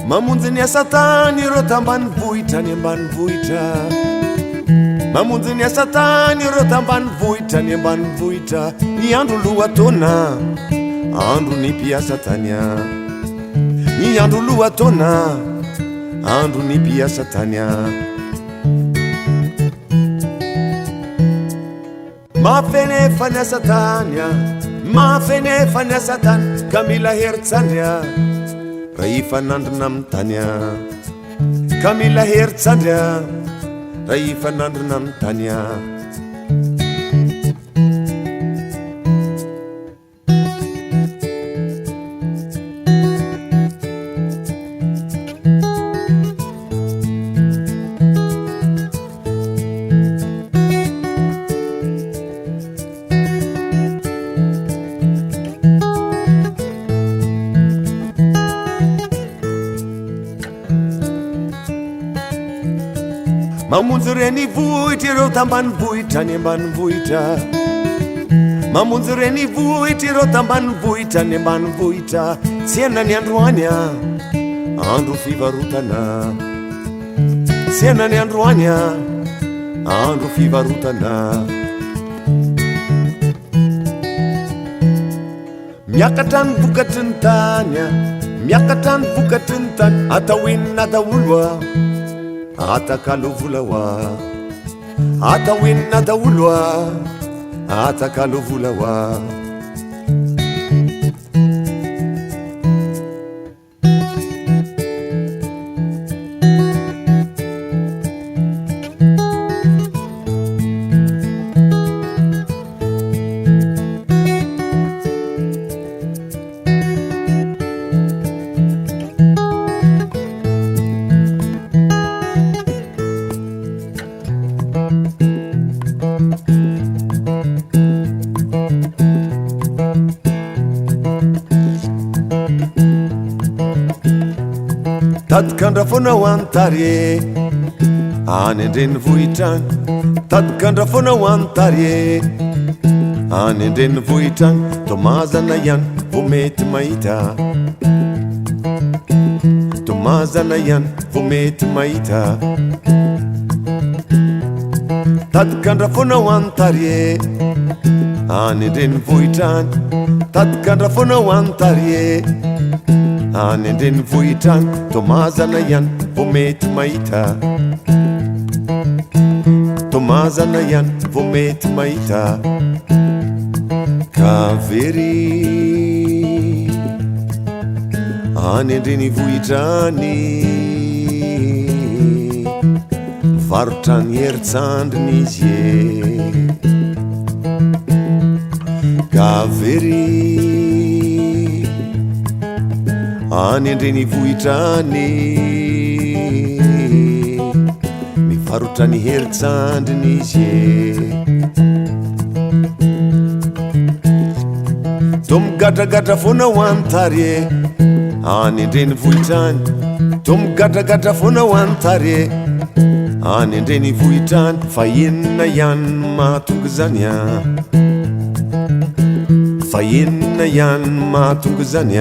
Mamonjy ny asa tany ireo tambanivohitra ny ambanivohitra, mamonjy ny asa tany ireo tambanivohitra ny ambanivohitra. Ny andro lohataona andro ny mpiasa tany, ny andro lohataona andro ny mpiasa tany. Mafenefa ny asa tany, mafenefa ny asa tany, ka mila heritsandry raha ifanandrina amin'ny tany, ka mila heritsandry raha ifanandrina amin'ny tany. Mamonjy reny vohitra ireo tambanivohitra ny ambanivohitra, mamonjy reny vohitra ireo tambanivohitra ny ambanivohitra. Tsy ena ny androany andro fivarotana, tsy ena ny androany andro fivarotana. Miakatra ny vokatry ny tany, miakatra ny vokatry ny tany, atao inona daholo atakalo vola wa, atao inona daholo atakalo vola wa. Tadikandra foana ho antary any andrenivohitrany, tadikandra foana ho antary any andrenivohitrany. Tomazana ihany vo mety mahita, tomazana ihany vo mety mahita. Tadikandra foana ho antary any andrenivohitrany, tadikandra foana ho antary any andrenivohitrany. Tomazana ihany vo mety mahita, tomazana ihany vo mety mahita. Kavery any andrenivohitrany, varotrany heritsandriny izy Kavery any andrenivohitrany, mivarotrany heritsandriny izy tomigadragadra foana ho antary any andrenivohitrany, tomigadragadra foana ho antary any andrenivohitrany. Fa inona ihany mahatonga zany, fa inona ihany mahatonga zany.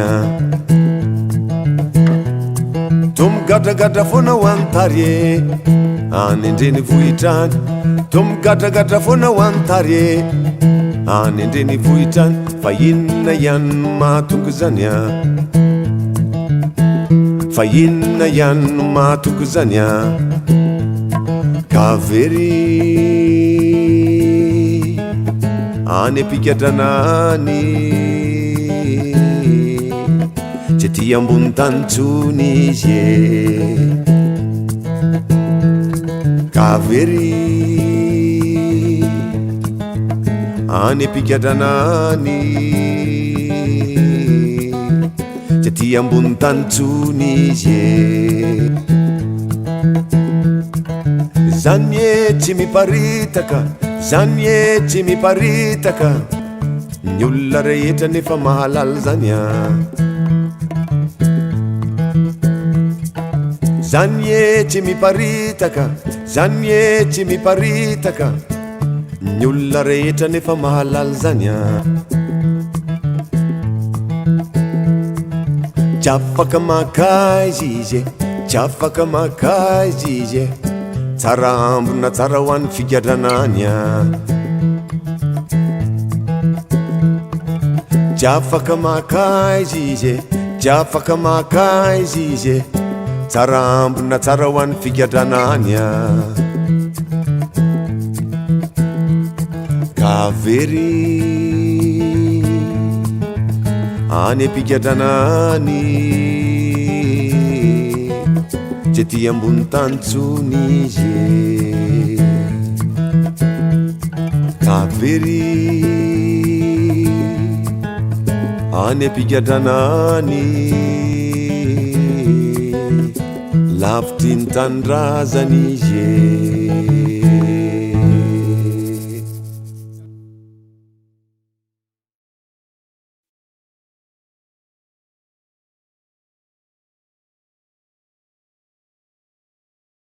Tomigadragadra foana ho antary any andrenivohitrany, tomigadragadra foana ho antary any andrenivohitrany. Fa inona ihany mahatonga zany, fa inona ihany mahatonga zany. Kavery any ampikadranany, tsy ty ambony tany tsony izy Kavery any ampikadranany, tsy ty ambony tany tsony izy zany e tsy miparitaka zany e tsy miparitaka ny olona rehetra nefa mahalala zany a zany e tsy miparitaka zany e tsy miparitaka ny olona rehetra nefa mahalala zany a tsy afaka makaizy izy tsy afaka makaizy izy tsara ambona tsara ho an'ny figadranany a tsy afaka makaizy izy tsy afaka makaizy izy tsara ambona tsara ho an'ny figadranany a kavery any ampigadranany tsy ty ambony tany tsony izy kavery any ampigadranany lavitry ny tanindrazany izy